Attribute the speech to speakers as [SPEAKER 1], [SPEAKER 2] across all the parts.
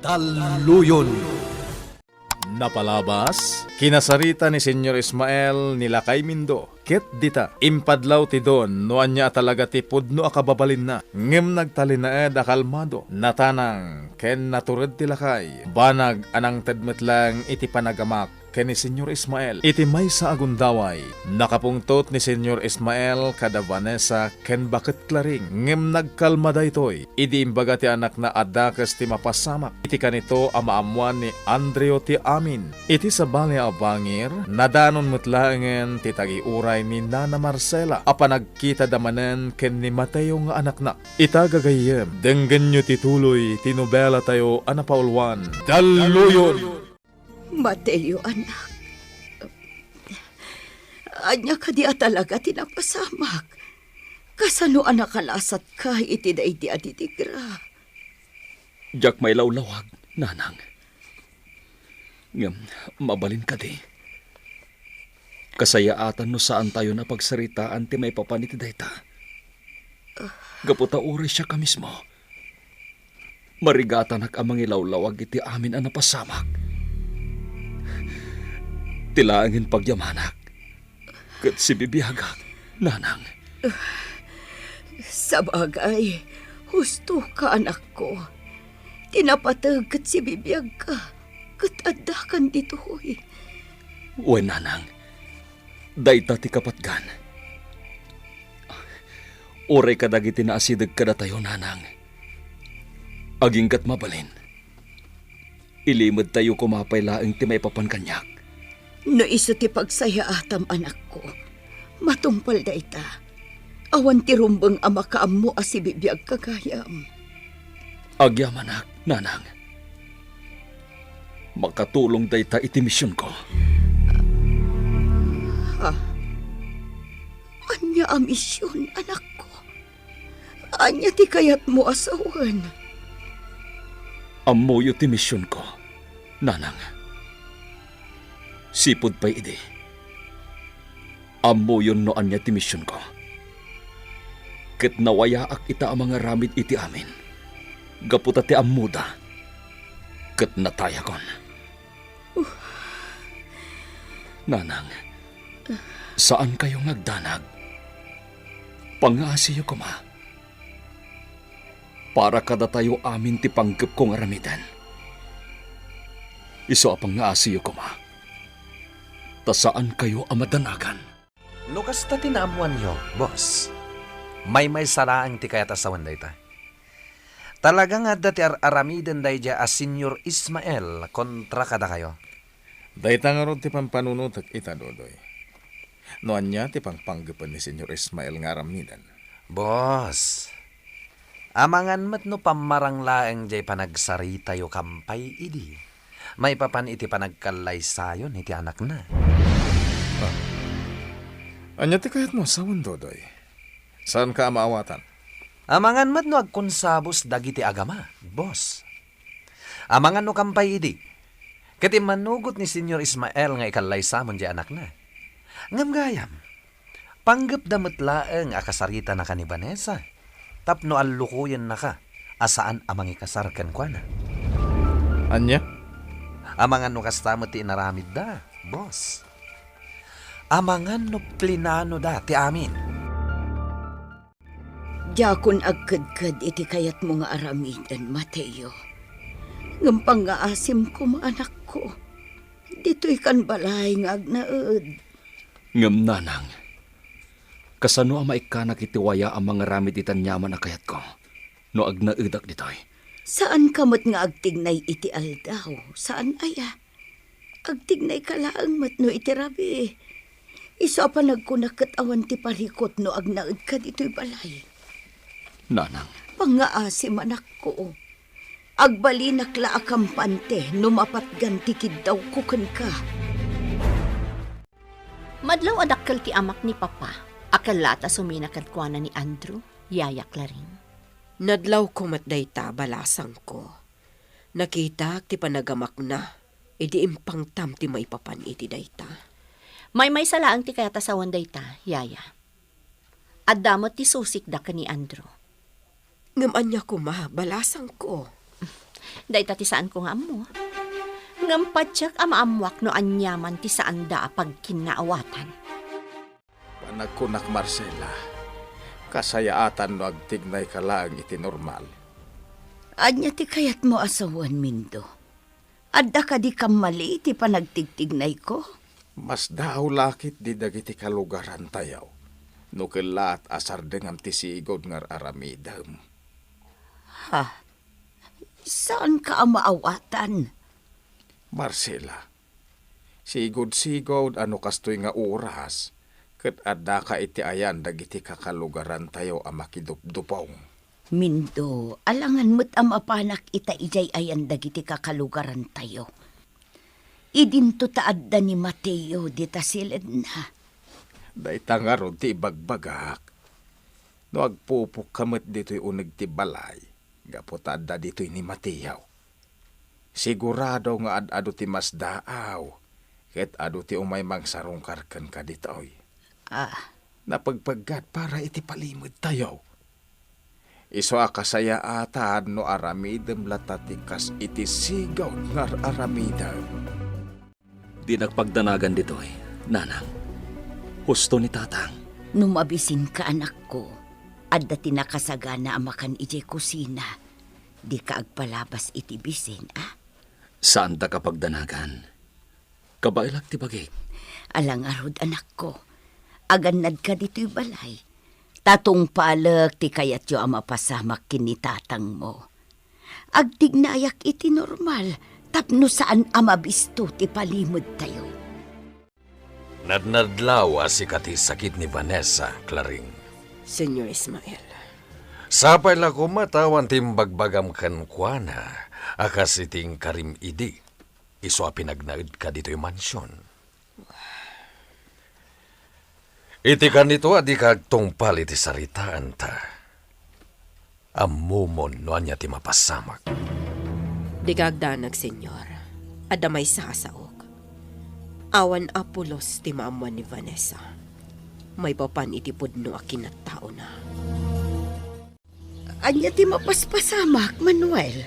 [SPEAKER 1] Daluyon.
[SPEAKER 2] Napalabas, kinasarita ni Senyor Ismael nila kay Mindo. Ket dita, impadlaw ti don, no anya talaga ti pudno akababalin na. Ngem nagtalinaed akalmado, natanang, ken natured ti lakay. Banag anang tedmet lang iti panagamak ken ni Senyor Ismael. Iti may sa agundaway, nakapungtot ni Senyor Ismael kada Vanessa ken bakit klaring. Ngem nagkalma daytoy, idi imbaga ti anak na adakas ti mapasamak. Iti kanito amaamuan ni Andreo ti amin. Iti sa bali abangir, nadanon mutlaengen ti tagiuray ni Nana Marcela. Apa nagkita damanen ken ni Mateo nga anak na. Itagagayem, denggen nyo tituloy ti nobela tayo anapaulwan. Daluyon!
[SPEAKER 3] Mateo, anak. Anya ka di talaga tinapasamak. Kasano anak kalasat ka iti da iti aditigra.
[SPEAKER 4] Diyak may lawlawag, nanang. Ngam, mabalin ka di. Kasayaatan no saan tayo na pagsaritaan ti may papaniti dayta. Gaputa uri siya ka mismo. Marigatan amang ilawlawag iti amin ang napasamak. Tilaangin pagyamanak. Kat si bibiyagak, nanang.
[SPEAKER 3] Sa bagay, husto ka anak ko. Tinapatag kat si bibiyag ka. Kat adakan dito hoy.
[SPEAKER 4] Uwe, nanang. Dayta ti kapatgan. Oray kadagiti na asidag kada tayo, nanang. Aging kat mabalin. Ilimod tayo kumapay laeng ti may papankanyak.
[SPEAKER 3] No iso ti pagsaya atam anak ko. Matumpal da ita. Awan ti rumbang ama kaam mo asibibiyag kagayam.
[SPEAKER 4] Agyamanak, nanang. Makatulong dayta iti misyon ko.
[SPEAKER 3] Anya ang misyon, anak ko. Anya ti kayat mo asawan.
[SPEAKER 4] Amoyo ti misyon ko, nanang. Sipod pa'y ide. Amo yun noan niya ti misyon ko. Ket nawayaak ita ang mga ramid iti amin. Gaputa ti amuda. Ket natayakon. Nanang, saan kayo nagdanag? Pangasiyo ko ma. Para kada tayo amin ti panggap kong aramidan. Iso apang ngasiyo ko ma. Ta saan kayo amadanagan?
[SPEAKER 1] Lukas ta tinaamuan nyo, boss. May saraan ti kayat asawan day ta. Talaga nga dati aramiden day dya as Senyor Ismael kontra kada kayo.
[SPEAKER 2] Dayta nga ron ti pampanunutak ita, Dodoy. Noan niya ti pangpanggapan ni Senyor Ismael nga aramidan.
[SPEAKER 1] Boss, amangan mat no pamarang laeng jay panagsari tayo kampay idi. May papan iti panagkalay sayon iti anak na.
[SPEAKER 2] Anya ti kayat mo asawan, Dodoy? Saan ka maawatan?
[SPEAKER 1] Amangan mat no agkonsabos dagiti agama, boss. Amangan no kampay idi. Kati manugot ni Senyor Ismael nga ikalay samon di anak na. Ngam gayam, panggap damat laeng akasarita na ka ni Vanessa. Tapno allukuyan na ka, asaan amang ikasarkan kwa na.
[SPEAKER 2] Anya?
[SPEAKER 1] Amangan no kastamot ti inaramid da, boss. Amangan no plinano da, ti amin.
[SPEAKER 3] Diyakon agkadkad iti kayat mo nga aramidan, Mateo. Ngampang nga asim ko mga anak ko. Dito'y kan balay nga agnaed.
[SPEAKER 4] Ngam, nanang. Kasano ang maikanak itiwaya ang mga ramid itanyaman na kayat ko? No agnaedak ditoy.
[SPEAKER 3] Saan kamot nga agtignay iti aldaw? Saan aya? Agtignay ka laang mat no iti rabi. Iso pa nagkunakat awan ti parikot no agnaed ka dito'y balay.
[SPEAKER 4] Nanang.
[SPEAKER 3] Pangaasim anak ko. Agbalinak la akampante no mapatgan ti kiddaw kukan ka.
[SPEAKER 5] Madlaw adakkel ti amak ni Papa. Akalata suminakad kwa na ni Andrew, yayak laring.
[SPEAKER 6] Nadlaw ko matdayta balasang ko. Nakita ti panagamak na, idi impang tam ti may papan iti dayta.
[SPEAKER 5] May salaang ti kayata sa dayta, yaya. Addamot ti susik da ka ni Andrew.
[SPEAKER 6] Ngam anya ko ma, balasang ko.
[SPEAKER 5] Dahil ti saan ko nga mo. Ngampatsyak amaamwak no anyaman ti saan da pag kinaawatan.
[SPEAKER 2] Panagkunak Marcela, kasayaatan no agtignay ka lang iti normal.
[SPEAKER 3] Anya ti kayat mo asawan, Mindo. Adda ka di kam mali ti panagtigtignay ko.
[SPEAKER 2] Mas daw lakit di dagiti kalugaran tayaw. No kelat asar dengan ti sigod ngar aramidam.
[SPEAKER 3] Ha? Saan ka maawatan?
[SPEAKER 2] Marcela, sigod-sigod ano kastoy nga oras, ket adda ka iti ayan dagiti kakalugaran tayo a makidupdupong.
[SPEAKER 3] Mindo, alangan mo't amapanak ita ijay ayan dagiti kakalugaran tayo. Idinto taadda ni Mateo dita silid na.
[SPEAKER 2] Dayta nga ron ti bagbagak. No agpupok kamot dito'y uneg ti balay, gapot adda dito'y ni Mateo. Sigurado nga ad-ado ti mas daaw, ket ado ti umay mangsarungkarken ka ditoy. Napagpaggat para iti palimod tayo. Iso akasaya atan no aramidem latatikas iti sigaw ngar aramidem.
[SPEAKER 4] Di nagpagdanagan ditoy, nanang. Husto ni tatang.
[SPEAKER 3] Numabisin ka anak ko, adda tinakasagana amakan ijay kusina. Di ka agpalabas iti bisin,
[SPEAKER 4] Saan ta kapagdanagan? Kabailak ti bagay.
[SPEAKER 3] Alang arod anak ko, aganad ka dito'y balay. Tatong palak ti kayat yo ama pasamak kinitatang mo. Agtignayak iti normal, tapno saan ama bisto ti palimod tayo.
[SPEAKER 1] Nadnadlaw si kati sakit ni Vanessa, Claring.
[SPEAKER 6] Senyor Ismael,
[SPEAKER 1] Sapay la kumatawan timbagbagam kan kuana, akas iting karim idi. Iso a pinagnaid ka dito'y mansyon. Iti kan ito adi kagtungpal iti saritaan ta. Amumon no anya ti mapasamak.
[SPEAKER 6] di kagdanag, senyor. Adamay sasaok. Awan apulos ti maamuan ni Vanessa. May papan iti pudno akin at tao na.
[SPEAKER 3] Anya ti mapaspasamak, Manuel.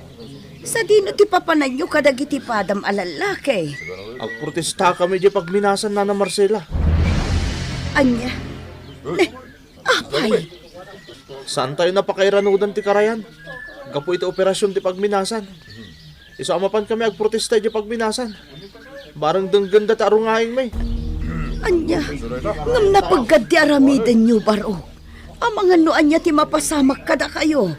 [SPEAKER 3] Sa dino ti papanan nyo kadag iti padam alalaki.
[SPEAKER 7] Agprotesta kami di pagminasan na Marcela.
[SPEAKER 3] Anya? Apay?
[SPEAKER 7] Saan tayo napakairanudan ti karayan? Gapo iti operasyon ti pagminasan. Isamapan kami agprotesta di pagminasan. Barang dengganda ta arungaing may.
[SPEAKER 3] Anya? Ngam na paggad ti aramiden nyo baro. Ang mga noan niya ti mapasamak kada kayo.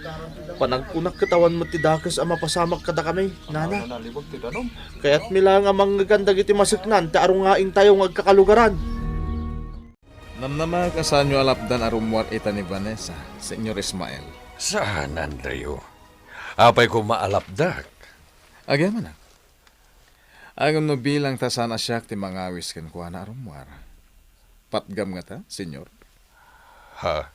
[SPEAKER 7] Panagkunak katawan mo ti dakes ang mapasamak kada kami, nana. Kaya't milang amang gandag iti masiknan ti arungaing tayo agkakalugaran.
[SPEAKER 2] Namnamag asan nyo alapdan arumwar ita ni Vanessa, Senyor Ismael.
[SPEAKER 1] Saan, Andrew? Apay ko maalapdak.
[SPEAKER 2] Agyan man na. Agam no bilang ta sana siyak ti mangawis ken kuha na arumwar. Patgam nga ta, Senyor.
[SPEAKER 1] Ha?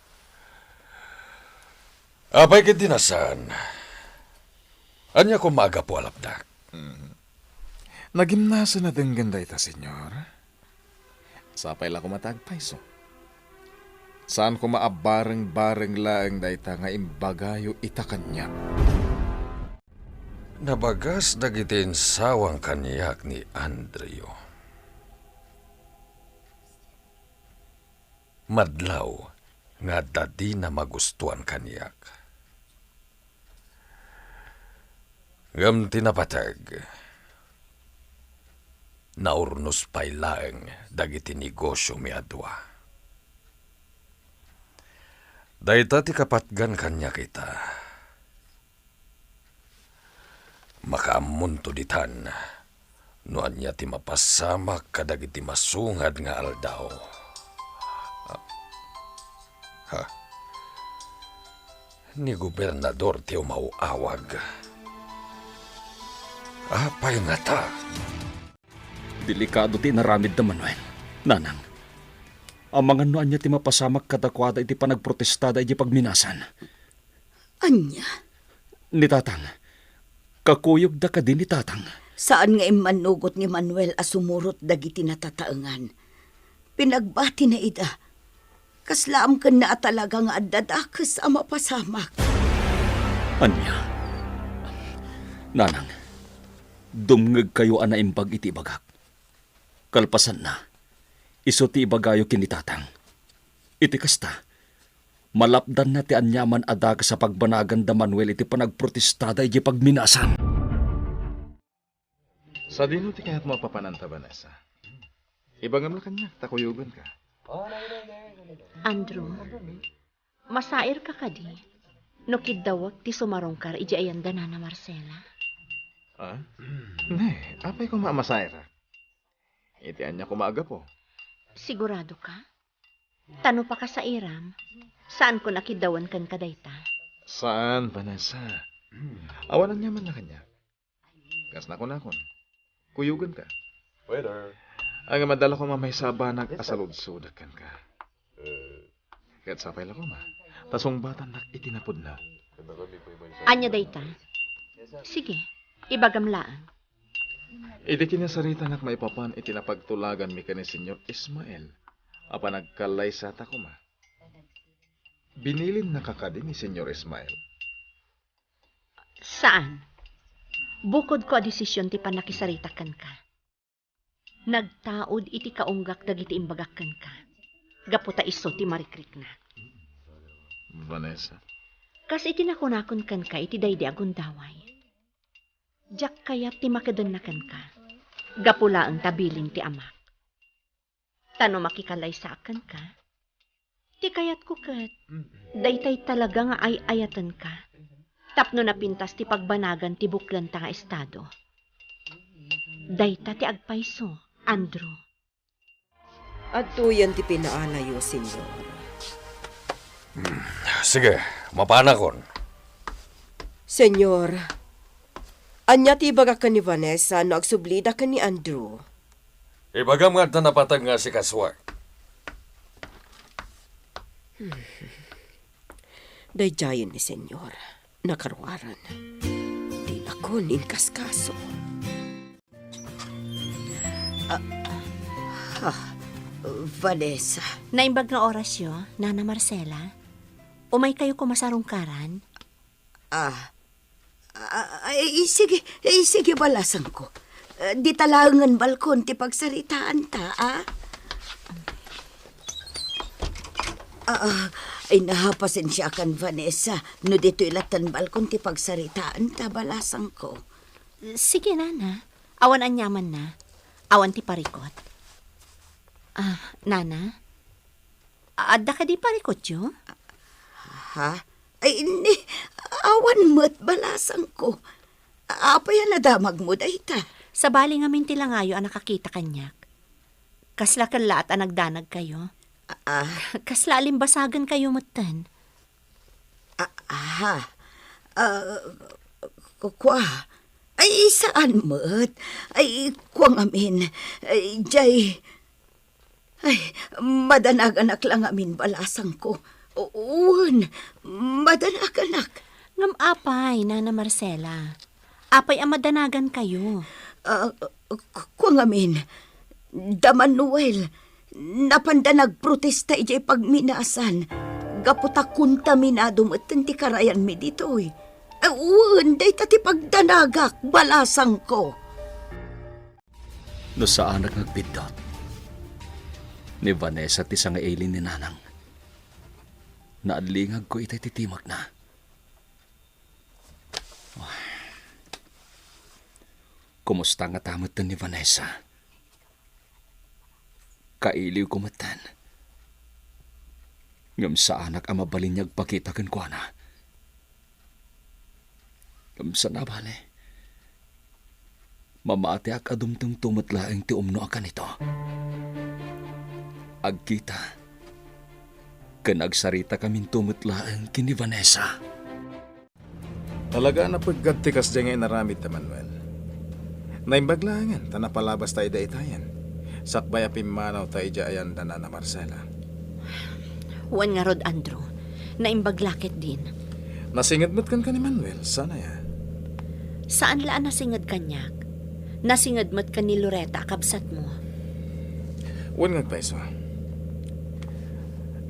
[SPEAKER 1] Apay kit dinasan. Anya ko maaga po alapdak.
[SPEAKER 2] Nagimnasa na din ganda ita, Senyor. Sapay la ko matagpayso. Saan ko maabareng-bareng laeng dayta nga imbagayo ita kanya.
[SPEAKER 1] Nabagas dagitin sawang kanyak ni Andrew. Madlaw nga dadi na magustuhan kanyak. Ngam tinapatag. Naurnos pay laeng dagiti negosyo mi adwa. Dayta ti kapatgan kanya kita. Makaamunto ditan, noan niya ti mapasamak kadagiti masungad nga aldaw. Ni gobernador ti umauawag. Apay nga ta.
[SPEAKER 4] Delikado ti naramid na Manuel. Nanang, ang mga noan niya ti mapasamak kadakwada iti panagprotestada iti pagminasan.
[SPEAKER 3] Anya?
[SPEAKER 4] Ni Tatang, kakuyog da ka din ni Tatang.
[SPEAKER 3] Saan nga imanugot ni Manuel asumurot dagiti natataengan? Pinagbati na ida. Kaslaam ka na talaga nga adadakas ang mapasamak.
[SPEAKER 4] Anya, Nanang, dumngeg kayo ana imbag iti bagak. Kalpasan na, iso ti ibagayo kinitatang. Iti kasta, malapdan na ti anyaman adag sa pagbanagan da Manuel iti panagprotestada iti pagminasan.
[SPEAKER 2] Sa dino ti kaya't mapapananta, Vanessa. Ibagam na kanya, takuyugan ka.
[SPEAKER 5] Andrew, masair ka kadi. No kiddawag ti sumarongkar iji ayanda na Marcela.
[SPEAKER 2] Ah? Ne, apay ko maamasay ra. Itian niya kumaga po.
[SPEAKER 5] Sigurado ka? Tano pa ka sa iram, saan ko nakidawan kan kadayta?
[SPEAKER 2] Saan, Vanessa? Awanan niya man na kanya. Kas na kon. Kuyugan ka. Ang madala ko mamay sa banag asalud-sudakan ka. Kaya't sapay lang ko ma. Tasong batan nak itinapod na.
[SPEAKER 5] Anya dayta? Sige, ibagamlaan.
[SPEAKER 2] Idi kinasarita nak maipapan itinapagtulagan mi ka ni Senyor Ismael. Apa nagkalay sa tako ma. Binilin na kakadi ni Senyor Ismael.
[SPEAKER 5] Saan? Bukod ko a desisyon ti panakisaritakan ka. Nagtaod iti kaunggak dagiti imbagakan ka. Gaputa iso ti marikrik na.
[SPEAKER 2] Vanessa.
[SPEAKER 5] Kas iti nakunakon kan ka iti daydi agundaway. Jak kayat ti makadanakan ka. Gapula ang tabilin ti amak. Tano makikalay sa akan ka. Ti kayat ko kat. Daytay talaga nga ay-ayatan ka. Tapno napintas ti pagbanagan ti buklan ta nga estado. Dayta ti agpayso, Andrew.
[SPEAKER 6] At tuyan ti pinaalayo, senyor.
[SPEAKER 1] Sige, mapanakon.
[SPEAKER 6] Senyor, anya ti baga ka ni Vanessa no agsublida ka ni Andrew.
[SPEAKER 1] Ibagam nga na napatag nga si Kaswag.
[SPEAKER 6] Dayjayan ni senyor, nakarwaran. Di ako ninkaskaso.
[SPEAKER 3] Vanessa,
[SPEAKER 5] Naimbag nga orasyo, Nana Marcela. Umay kayo kumasarungkaran.
[SPEAKER 3] Sige balasan ko. Di talangan balkon ti pagsaritaan ta, Ay nahapasin siya kan Vanessa. No dito ilatan balkon ti pagsaritaan ta balasan ko.
[SPEAKER 5] Sige, Nana. Awan anyaman na. Awan ti parikot. Nana? Adda ka di parikot yo?
[SPEAKER 3] Ha? Ay hindi. Awan mo't balasan ko. Apa yan nadamag mo dayta?
[SPEAKER 5] Sa bali nga mintilangayo ang nakakita kanyak. Kasla kala at nagdanag kayo. Kasla alimbasagan kayo mutan.
[SPEAKER 3] Kwa. Ay, saan mo't? Ay, kwang amin. Ay, jay. Ay, madanag-anak lang amin balasang ko. Uwan, madanag-anak.
[SPEAKER 5] Ngam apay, Nana Marcela. Apay ang madanagan kayo.
[SPEAKER 3] Kwang amin. Daman Noel. Napanda nagprotesta ijay pagminasan. Gaputa kuntaminado mo ti karayan mi ditoy. Uwan, day tati pagdanagak balasang ko.
[SPEAKER 4] No saan nagbidot ni Vanessa ti nga Aileen ni Nanang. Naadlingag ko itay titimag na. Kumusta nga tamatan ni Vanessa? Kailiw kumatan. Ngam sa anak ang mabalinyag pakita kan ko na. Ngam sa nabale. Mamati ak adumtang tumatlaang ti umno akan ito. Agkita. Kanagsarita kaming tumatlaang kini Vanessa.
[SPEAKER 2] Talaga na paggadtikas dyan ngayon naramid ta Manuel. Naimbaglangan, tanapalabas tayo daitayan. Sakbay apimanaw tayo dyan na Marcela.
[SPEAKER 5] Huwan nga rod, Andrew. Naimbaglakit din.
[SPEAKER 2] Nasingad kan ni Manuel, sana ya.
[SPEAKER 5] Saan laan nasingad kanyak? Nasingad mat ka ni Loretta, kabsat mo.
[SPEAKER 2] Huwag ngagpaiso.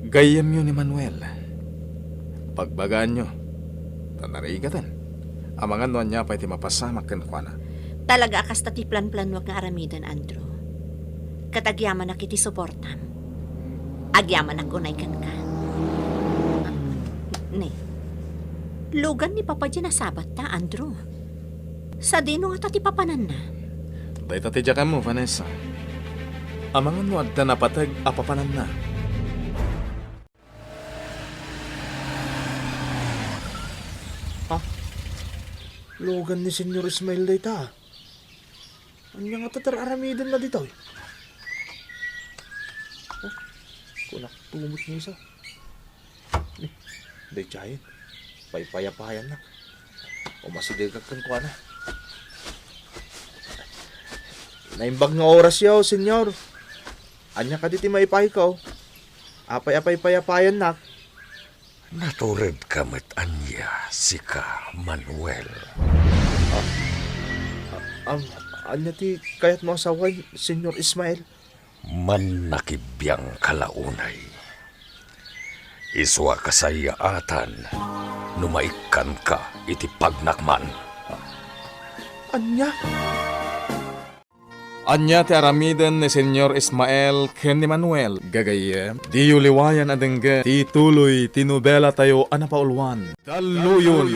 [SPEAKER 2] Gayam yun ni Manuel. Pagbagaan nyo, tanarigatan. Amangan no niya pa iti mapasamak ken kuana.
[SPEAKER 5] Talaga kasta ti plan-planwag nga aramidan, Andrew. Katagyaman na kiti suportam. Agyaman ako na ikan ka. Ne, lugan ni Papa dyan na sabat ta, Andrew. Sa dino nga ti papanan na.
[SPEAKER 2] Dahita ti jakan mo, Vanessa. Amangan mo adda napatag apapanan na.
[SPEAKER 7] Logan ni Senyor Ismael dayta. Anya nga tatar aramidan na dito. Kunak tumot niya isa. Day chayin. Paypayapayan na. O masidigag kang kuha na. Naimbag nga oras yaw, senyor. Anya ka diti maipay ko. Apay-apay payapayan na.
[SPEAKER 1] Natured kamet anya sika Manuel.
[SPEAKER 7] Anya ti kayat mo asaway, Senyor Ismael.
[SPEAKER 1] Man nakibiyang kalaunay. Iswa kasayaatan, numaikan ka iti pagnakman.
[SPEAKER 7] Anya?
[SPEAKER 2] Anya ti aramiden ni Senyor Ismael ken ni Manuel. Gagayem, di yuliwayan adengge, ti tuloy tinubela tayo anapaulwan. Daluyon.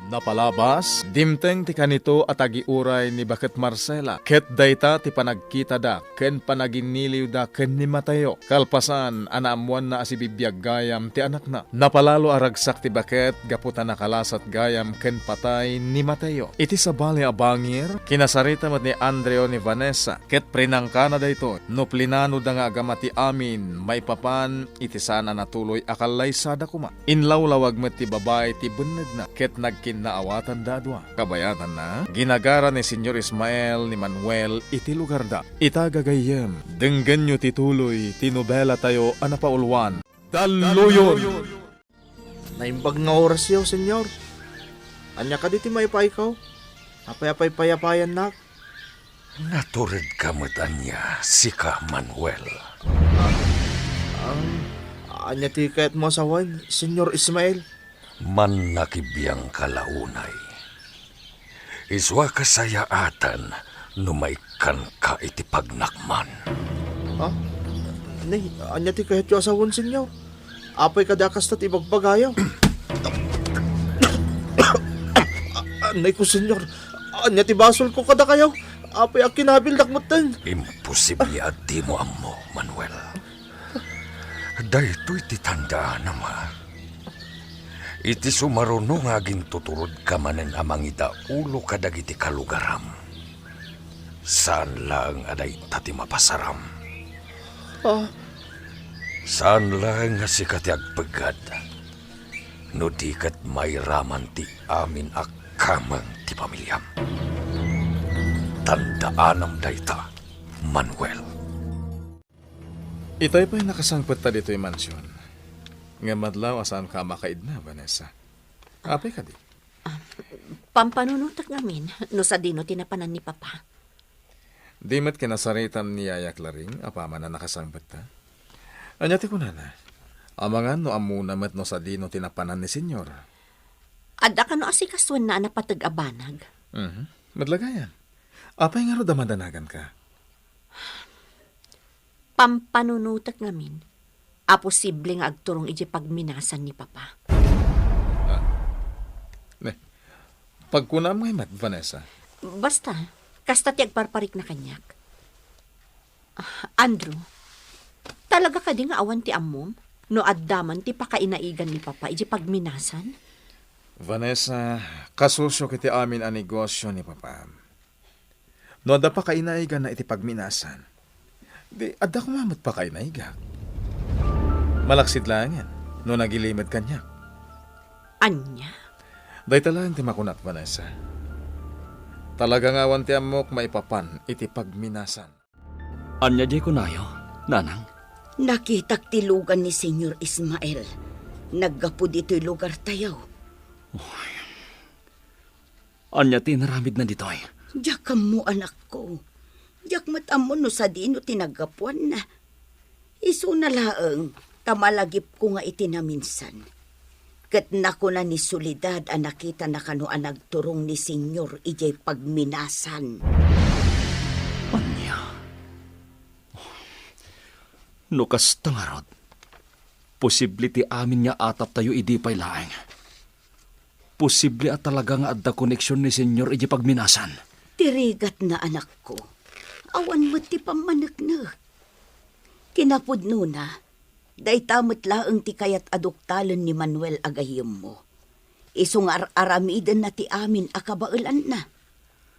[SPEAKER 2] Napalabas, dimteng ti kanito at agiuray ni Bakit Marcela. Ket dayta ti panagkita da, ken panaginiliw da ken ni Mateo. Kalpasan, anaamuan na asibibiyag gayam ti anak na. Napalalo aragsak ti Bakit, gaputan nakalasat gayam ken patay ni Mateo. Iti sabali abangir, kinasarita mat ni Andreo ni Vanessa. Ket prinangkana dayto, no plinano da nga agamati amin, may papan, iti sana natuloy akalay sada kuma. Inlawlawag met ti babay ti beneg na, ket naawatan dadwa. Kabayatan na, ginagara ni Senyor Ismael ni Manuel iti lugar da. Itagagayem, denggan nyo tituloy, tinubela tayo anapaulwan. Daluyon!
[SPEAKER 7] Naimbag nga oras yaw, senyor. Anya ka diti maipay ko. Apay-apay payapayan na.
[SPEAKER 1] Natured kamet anya sika Manuel.
[SPEAKER 7] Anya ti kayat mo asaway, Senyor Ismael.
[SPEAKER 1] Man nakibiyang kalaunay. Iswa kasayaatan, numaikan ka iti pagnakman.
[SPEAKER 7] Ha? Nay, anya ti kahit yung asawon, senyor. Apay kadakas na tibagbagayaw. Anay ko, senyor. Anya ti basol ko kada kayaw. Apay ang kinabildak mo tan.
[SPEAKER 1] Imposible at di mo amo, Manuel. Dahito iti tanda naman. Iti sumaruno nga gintuturod ka manen amang ita ulo kadag iti kalugaram. Saan lang aday tati mapasaram? Saan lang nga si kati agpagad? No di kat may raman ti amin akamang ti pamilyam. Tandaanam dayta, Manuel.
[SPEAKER 2] Itay pa'y nakasangpot ta dito yung mansyon. Nga madlaw asaan ka makaid na, Vanessa. Apay ka di?
[SPEAKER 5] Pampanunutak ngamin, no sa dino tinapanan ni Papa.
[SPEAKER 2] Di mat kinasaritan ni Yayak Laring, apaman na nakasangpot ta. Anya ti kunana, amangan no amuna mat no sa dino tinapanan ni Senyor.
[SPEAKER 5] Adda ka no asikaswan na napatag-abanag.
[SPEAKER 2] Madlagayan. Apay nga ro damadanagan ka?
[SPEAKER 5] Pampanunutak ngamin, posible nga agturong iji pagminasan ni Papa.
[SPEAKER 2] Pagkunam ngay mat, Vanessa.
[SPEAKER 5] Basta, kasta ti agparparik na kanyak. Andrew, talaga ka di nga awan ti amom? No addaman ti pakainaigan ni Papa iji pagminasan?
[SPEAKER 2] Vanessa, kasusyo kiti amin ang negosyo ni Papa. No adda pa kainaigan na iti pagminasan. Di, adda kumamat pa kainaigan. Malaksid lang yan, no nagilimad kanya.
[SPEAKER 5] Anya?
[SPEAKER 2] Day talang ti makunat, Vanessa. Talagang awan ti amok maipapan iti pagminasan.
[SPEAKER 4] Anya di ko nayo, nanang.
[SPEAKER 3] Nakitak ti lugan ni Senyor Ismael. Naggapu dito'y lugar tayaw.
[SPEAKER 4] Anya ti naramid na ditoy.
[SPEAKER 3] Diyak mo anak ko. Diyak matamon no sa dino tinagapuan na. Iso na laeng, tamalagip ko nga itinaminsan. Ket nako na ni Soledad ang nakita na kano ang nagturong ni Senyor ijay pagminasan.
[SPEAKER 4] Anya. No kasta nga rod. Posible ti amin nga atap tayo idi pay laeng. Posible at talaga nga adda koneksyon ni Senyor iji pagminasan.
[SPEAKER 3] Tirigat na anak ko. Awan mo ti pamanagnak. Kinapudno na. Day tamot laeng ti kayat aduktalan ni Manuel agayem mo. Isungar aramidan na ti amin akabailan na.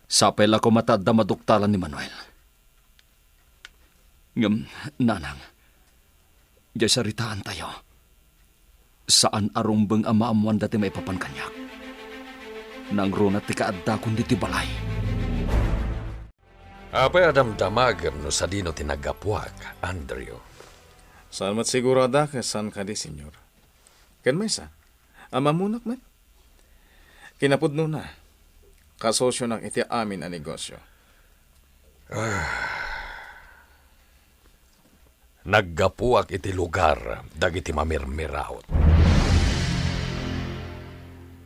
[SPEAKER 4] Sapay la ko matadda maduktalan ni Manuel. Ngam, nanang. Diya saritaan tayo. Saan arumbeng amaamuan dati may papankanyak. Nang runat ti kaadda kundi ti balay.
[SPEAKER 1] Apay adamdamagam no sa dino tinagapuag, Andrew.
[SPEAKER 2] Saan mat sigurada kasan ka di, senyor? Ken may sa? Amamunak man? Kinapudno na. Kasosyo ng iti amin ang negosyo.
[SPEAKER 1] Naggapuag iti lugar, dagiti mamirmiraot.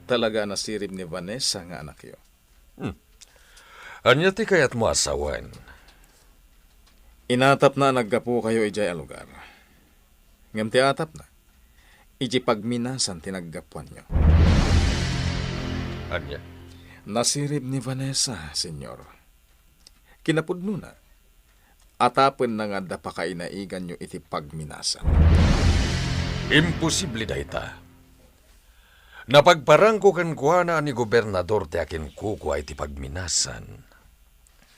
[SPEAKER 2] Talaga nasirib ni Vanessa nga anak yo.
[SPEAKER 1] Anya ti kayat mo asawan?
[SPEAKER 2] Inatap na naggapu kayo ijay a lugar. Ngam ti atap na. Iji pagminasan tinaggapuan nyo.
[SPEAKER 1] Anya?
[SPEAKER 2] Nasirib ni Vanessa, senyor. Kinapudno na. Atapon na nga da pa kainaigan nyo iti pagminasan.
[SPEAKER 1] Imposible dayta. Napagparang ko kan kuana ni gobernador ti akin kukwa iti pagminasan.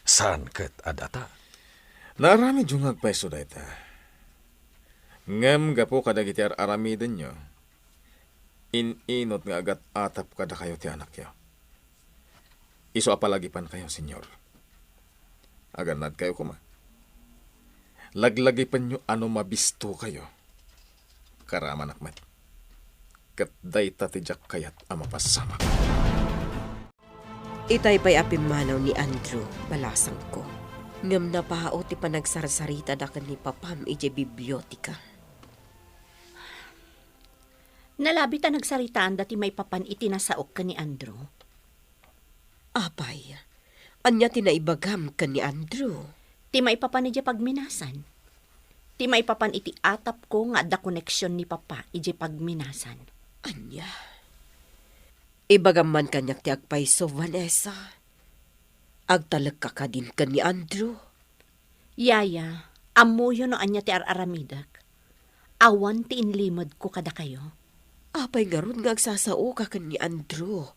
[SPEAKER 1] Saan ket adata?
[SPEAKER 2] Narami diyong agpaiso dayta. Ngem gapo kadagiti aramiden nyo. Inot nga agat atap kada kayo ti anak yo. Iso apalagipan kayo, senyor. Aganad kayo kuma. Laglagipan nyo ano mabisto kayo. Karaman akmat. Kat dayta tijak kayat amapasama.
[SPEAKER 6] Itay pa'y apimanaw ni Andrew, balasang ko. Ngam na pao ti panagsarsarita da kan ni Papam ije bibliotika.
[SPEAKER 5] Nalabi ta nagsaritaan dati may papan itinasaok ka ni Andrew.
[SPEAKER 6] Apay, anya tinaibagam ka ni Andrew.
[SPEAKER 5] Ti may papan ije pagminasan. Ti may papan iti atap ko nga da koneksyon ni Papa ije pagminasan.
[SPEAKER 6] Anya? Ibagam man kanyak ti agpaiso, Vanessa. Agtalag ka din ka ni Andrew.
[SPEAKER 5] Yaya, amuyo no anya ti araramidak. Awan ti inlimod ko kada kayo.
[SPEAKER 6] Apay nga ron nga agsasao ka ni Andrew.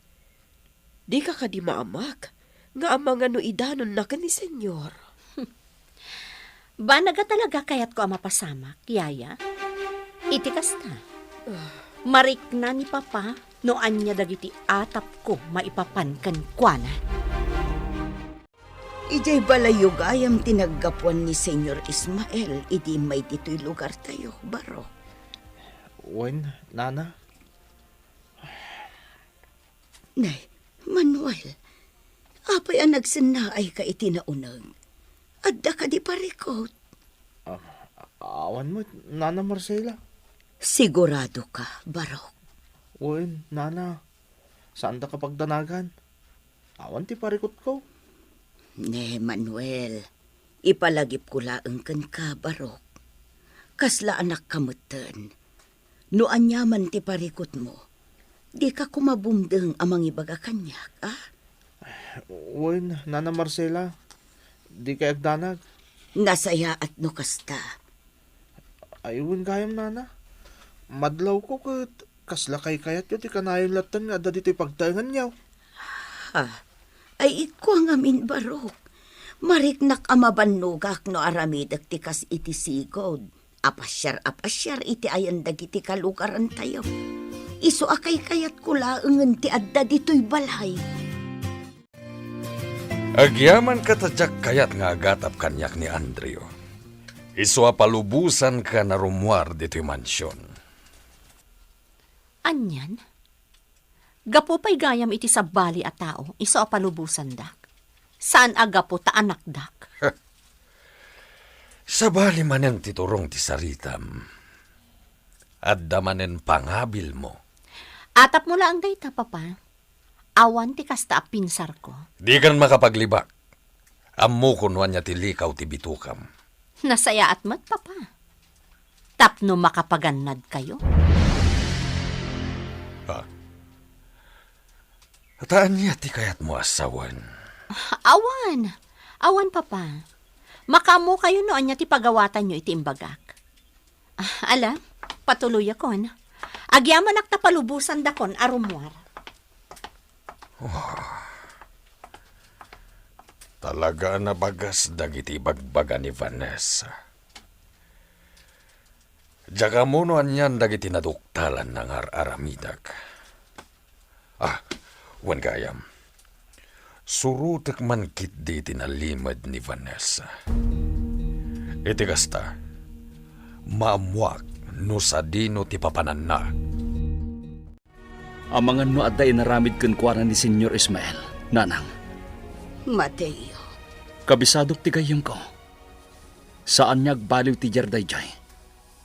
[SPEAKER 6] Di ka di maamak, nga amang ano idanon na ka ni senyor.
[SPEAKER 5] Ba naga talaga kayat ko amapasamak, Yaya? Itikas na. Marik na ni Papa, no anya dagiti atap ko maipapankan kwa na.
[SPEAKER 3] Ijay balayog ayam tinaggapuan ni Senyor Ismael, idi may dito'y lugar tayo, baro.
[SPEAKER 7] Wen, nana?
[SPEAKER 3] Nay, Manuel, apay ang nagsinaay ka itinaunag. Adda ka di parikot.
[SPEAKER 7] Awan mo, nana Marcela.
[SPEAKER 3] Sigurado ka, baro.
[SPEAKER 7] Wen, nana. Saan da kapag danagan? Awan ti parikot ko.
[SPEAKER 3] Ne, Manuel, ipalagip ko laeng kan ka, barok. Kasla anak kamutan. No anyaman ti parikot mo, di ka kumabumdeng amang ibaga kanyak, ah?
[SPEAKER 7] Wen, nana Marcela. Di kay agdanag.
[SPEAKER 3] Nasaya at no kasta.
[SPEAKER 7] Ay, wen kayam, nana. Madlaw ko kat kasla kay kayat yun ti kanayon latan nga da dito'y pagtayangan niyaw.
[SPEAKER 3] Ha, ay iko ang amin barok. Mariknak amabanugak no aramidak ti kas iti sigod. Apasyar iti ayandag iti kalukaran tayo. Iso akay kayat ko laengen ti adda dito'y balay.
[SPEAKER 1] Agyaman katadyak kayat nga agatap kanyak ni Andrew. Iso palubusan ka na rumuar dito'y mansyon.
[SPEAKER 5] Anyan? Gapo pa'y gayam iti sabali a tao, iso a palubusan dak. Saan agapo ta anak dak?
[SPEAKER 1] Sabali manen titurong ti saritam. Adda manen pangabil mo.
[SPEAKER 5] Atap mo lang dayta, papa. Awan ti kasta pinsar ko.
[SPEAKER 1] Di kan makapaglibak. Ammo kunwan niya ti likaw ti bitukam.
[SPEAKER 5] Nasaya at mat, papa. Tapno makapagannad kayo.
[SPEAKER 1] Ataan niya ti kayat mo asawan.
[SPEAKER 5] Awan. Awan, papa. Makamo kayo noon niya ti pagawatan nyo iti imbagak. Ala, patuloy akon. Agyaman ak tapalubusan dakon arumwar.
[SPEAKER 1] Talaga na bagas dagiti bagbaga ni Vanessa. Diyaga mo no anyan dagiti naduktalan ng aramidag. Wan gayam. Surutek man kit di tinalimad ni Vanessa. Iti kasta, maamuak no sa dino ti papanan na.
[SPEAKER 4] Amangan no adda inaramid ken kuana ni Senyor Ismael, nanang.
[SPEAKER 3] Mateo,
[SPEAKER 4] Kabisadok ti gayem ko. Saan niya agbaliw ti Jardayjay?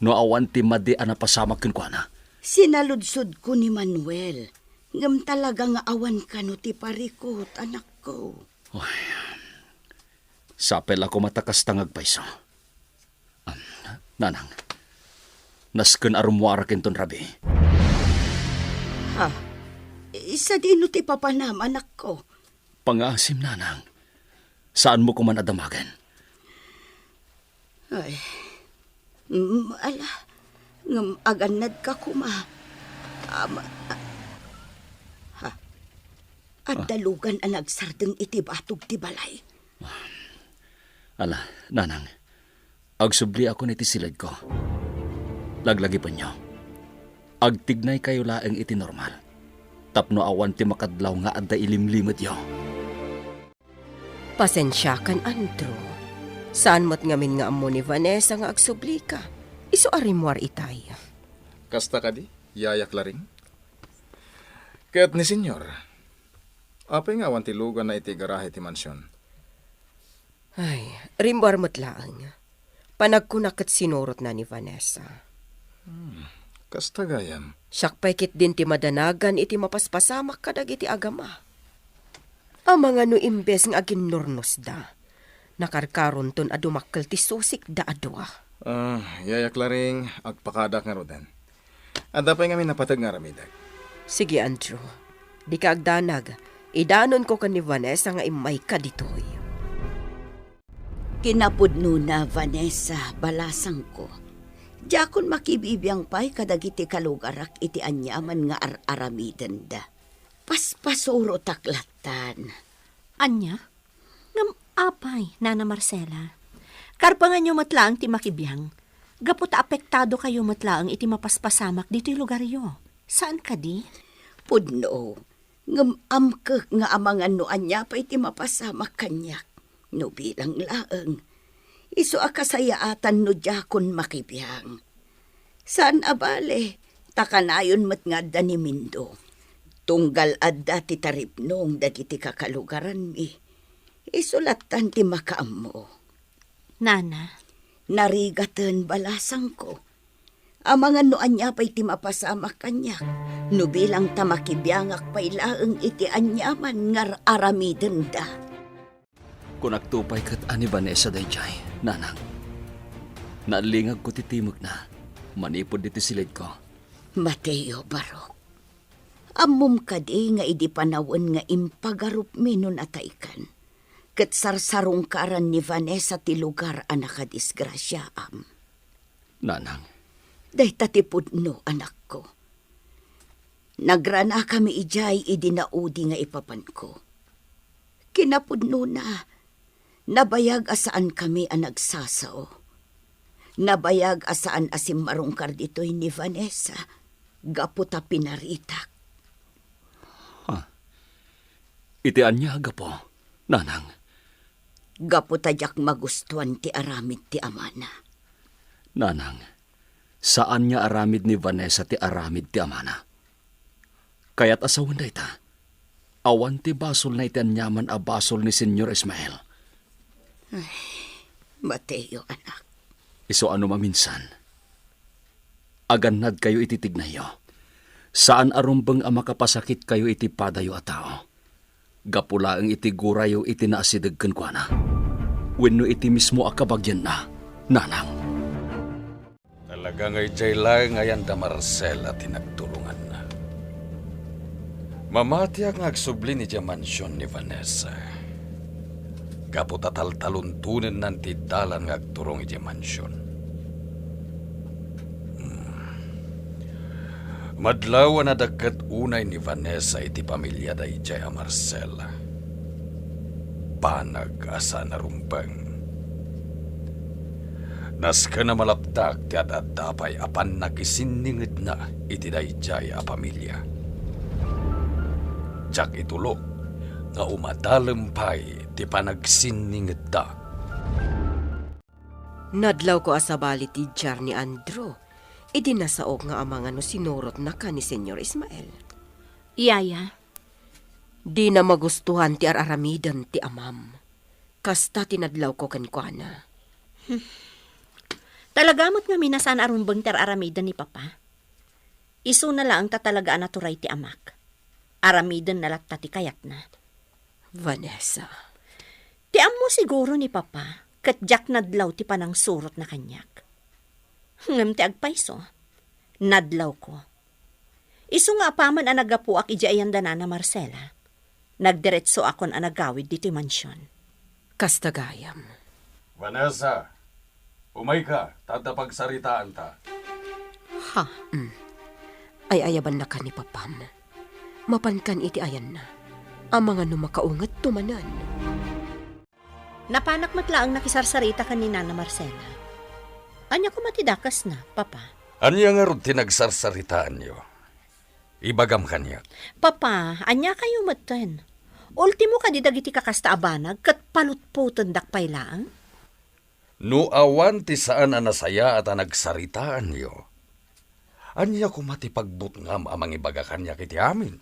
[SPEAKER 4] No awan ti madi anapasamak ken kuana.
[SPEAKER 3] sinaludsod ko ni Manuel. Ngam talaga nga awan ka no ti parikot, anak ko.
[SPEAKER 4] Sapel ako matakas tangag paiso. Nanang, nasken arumwara kenton rabi.
[SPEAKER 3] Ha? Isa din no ti papanam, anak ko.
[SPEAKER 4] Pangasim, nanang. Saan mo ko man adamagan?
[SPEAKER 3] Ay, ala, ngam aganad ka kuma. At dalugan ang nagsardeng iti batog ti balay.
[SPEAKER 4] Ala, nanang. Agsubli ako niti silid ko. Laglagi pa nyo. Agtignay kayo laeng iti normal. Tapno awan ti makadlaw nga adda ilimlimit yo.
[SPEAKER 6] Pasensya kan, Andrew. Saan mo't ngamin nga amo ni Vanessa nga agsubli ka? Iso arimwar itay.
[SPEAKER 2] Kasta ka di, yayak laring. Kaya't ni senyor, apay nga wanti lugan na iti garahe ti mansyon.
[SPEAKER 6] Ay, rimwar mo't laang. Panagkunak at sinurot na ni Vanessa.
[SPEAKER 2] Kasta gayam.
[SPEAKER 6] Siyak kit din ti madanagan iti mapaspasamak kadag iti agama. Ang mga no imbes nga aginurnos da. Nakarkaron ton adumakkel ti susik da adwa.
[SPEAKER 2] Yayak laring, agpakadak nga rodan. At apay nga minapatag nga ramidag.
[SPEAKER 6] Sige, Andrew. Di ka agdanag. Idanon ko kan ni Vanessa nga imay ka ditoy.
[SPEAKER 3] Kinapudno na, Vanessa, balasang ko. Diyakon makibibiyang pa'y kadagiti kalugarak iti anyaman nga aramiden da. Paspasuro taklatan.
[SPEAKER 5] Anya? Ngam apay, Nana Marcela. Karpangan nyo matlaang ti makibiyang. Gapot apektado kayo matlaang iti mapaspasamak dito'y lugar yo. Saan ka di?
[SPEAKER 3] Pudno, ngam amkek nga amangan no anya pa iti mapasamak kanyak. No bilang laeng, iso akasayaatan no diyakon makibiyang. Saan abale, takanayon mat nga da ni Mindo. Tunggal adda ti taripnong dagiti kakalugaran mi. Isulatan ti makaam mo.
[SPEAKER 5] Nana,
[SPEAKER 3] Narigatan balasang ko. Amangan no anya pa'y ti mapasamak kanyak. No bilang tamakibiyangak pa'y laeng iti anyaman ngar aramiden da.
[SPEAKER 4] Kung nagtupay kat ani Vanessa dayjay, nanang. Naalingag ko titimog na. Manipod dito silid ko.
[SPEAKER 3] Mateo Barok. Amom kadi nga idi panawon nga impagarup minon ataykan. Ket sarsarungkaran ni Vanessa ti lugar a nakadisgrasyaam.
[SPEAKER 4] Nanang,
[SPEAKER 3] Day tatipudno, anak ko. Nagrana kami ijay idi naudi nga ipapan ko. Kinapudno na. Nabayag asaan kami ang nagsasao. Nabayag asaan asim marungkar dito'y ni Vanessa. Gaputa pinaritak.
[SPEAKER 4] iti anya agapo, nanang.
[SPEAKER 3] Gaputa jak magustuhan ti aramid ti amana.
[SPEAKER 4] Nanang, saan niya aramid ni Vanessa ti aramid ti amana? Kaya't asawan da ita. Awan ti basol na iti anyaman a basol ni Senyor Ismael.
[SPEAKER 3] Mateo, anak.
[SPEAKER 4] Iso ano maminsan. Aganad kayo ititignayo. Saan arumbang ang makapasakit kayo iti padayo a tao? Gapula ang iti gurayo iti naasidagkan ko na. Wenno iti mismo akabagyan na, nanang.
[SPEAKER 1] Talaga ngay jay ngayon da Marcel at tinagtulungan na. Mamati ang agsubli ni Diya mansyon ni Vanessa. Kaputa taltaluntunin ng tidalan ng agturong iti mansyon. Madlaw na dagkat unay ni Vanessa iti pamilya da ijay a Marcela. Panag asa na rumbang. Nas ka na malaptak ti adadapay apan nakisiningid na iti da ijay a pamilya. Diyak itulok nga umadalempay ti panagsiningid da.
[SPEAKER 6] Nadlaw ko asabali ti jar ni Andrew. Idi nasaog nga amang ano sinurot na ka ni Senyor Ismael.
[SPEAKER 5] Yaya,
[SPEAKER 6] Di na magustuhan ti araramidan ti amam. Kasta tinadlaw ko kankwana.
[SPEAKER 5] talagamot nga minasan arumbang ter aramidan ni Papa. Isu na lang tatalagaan na turay ti amak. Aramidan na latta ti kayat na.
[SPEAKER 6] Vanessa,
[SPEAKER 5] Ti mo siguro ni Papa, kat jak nadlaw ti panang surot na kanyak. Ngam ti agpaiso, nadlaw ko. Isu nga apaman ang nagapuak ijayan na Marcela. Nagdiretso akon ang nagawid dito mansyon.
[SPEAKER 6] kastagayam.
[SPEAKER 1] Vanessa, umay ka, tatapagsaritaan ta.
[SPEAKER 5] Ha?
[SPEAKER 6] Ay ayaban na ka ni Papam. Mapankan iti ayan na. Ang mga numakaungat tumanan.
[SPEAKER 5] Napanak matlaang nakisarsarita ka ni Nana Marcela. Anya ko matidakas na, Papa.
[SPEAKER 1] Anya nga ron tinagsarsaritaan niyo? Ibagam kanya.
[SPEAKER 5] Papa, anya kayo matan. Ultimo ka di dagiti kakasta abanag kat palutputan dakpay lang.
[SPEAKER 1] No awan ti saan ang nasaya at ang nagsaritaan niyo. Anya ko matipagbutngam amang ibaga kanya kiti amin.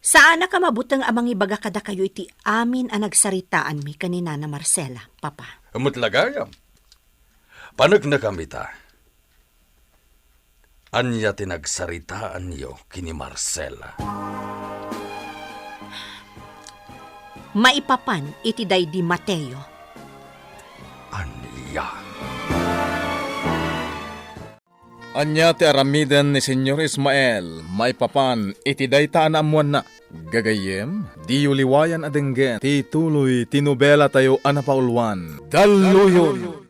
[SPEAKER 5] Saan na ka mabutang amang ibaga kada kayo iti amin ang nagsaritaan mi kanina na Marcela, Papa.
[SPEAKER 1] Amutlagayam. Panag na kami ta. Anya tinagsaritaan niyo kini Marcela.
[SPEAKER 5] Maipapan iti day di Mateo.
[SPEAKER 1] Anya.
[SPEAKER 2] Anya ti aramidan ni Senyor Ismael, maipapan iti daytaan amuan na. Gagayem, di uliwayan adenggen, ti tuloy tinubela tayo anapaulwan. Daluyon!